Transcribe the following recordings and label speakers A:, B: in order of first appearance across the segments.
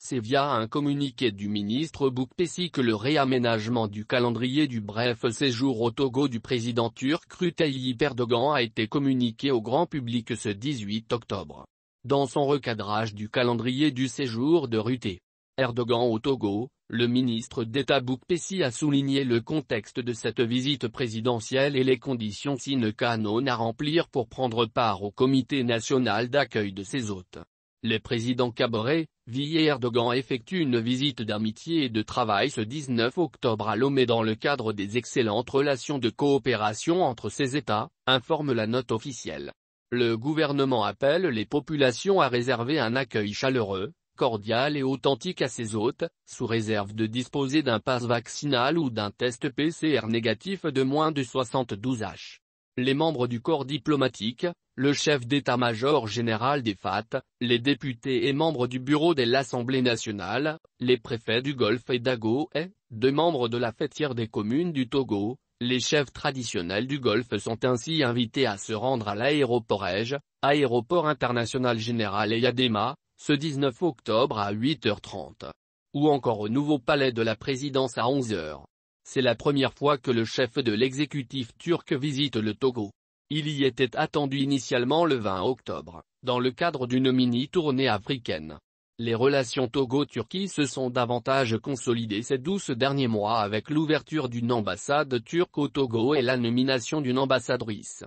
A: C'est via un communiqué du ministre Boukpessi que le réaménagement du calendrier du bref séjour au Togo du président turc Recep Tayyip Erdogan a été communiqué au grand public ce 18 octobre. Dans son recadrage du calendrier du séjour de Recep Erdogan au Togo, le ministre d'État Boukpessi a souligné le contexte de cette visite présidentielle et les conditions sine qua non à remplir pour prendre part au comité national d'accueil de ses hôtes. Les présidents Kaboré, Viy et Erdogan effectuent une visite d'amitié et de travail ce 19 octobre à Lomé dans le cadre des excellentes relations de coopération entre ces États, informe la note officielle. Le gouvernement appelle les populations à réserver un accueil chaleureux, cordial et authentique à ses hôtes, sous réserve de disposer d'un pass vaccinal ou d'un test PCR négatif de moins de 72 h. Les membres du corps diplomatique, le chef d'état-major général des FAT, les députés et membres du bureau de l'Assemblée nationale, les préfets du Golfe et d'Ago et, deux membres de la fêtière des communes du Togo, les chefs traditionnels du Golfe sont ainsi invités à se rendre à l'aéroport Ege, aéroport international général Eyadema, ce 19 octobre à 8h30. Ou encore au nouveau palais de la présidence à 11h. C'est la première fois que le chef de l'exécutif turc visite le Togo. Il y était attendu initialement le 20 octobre, dans le cadre d'une mini-tournée africaine. Les relations Togo-Turquie se sont davantage consolidées ces 12 derniers mois avec l'ouverture d'une ambassade turque au Togo et la nomination d'une ambassadrice.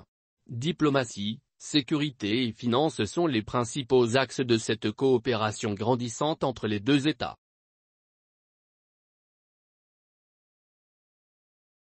A: Diplomatie, sécurité et finances sont les principaux axes de cette coopération grandissante entre les deux États.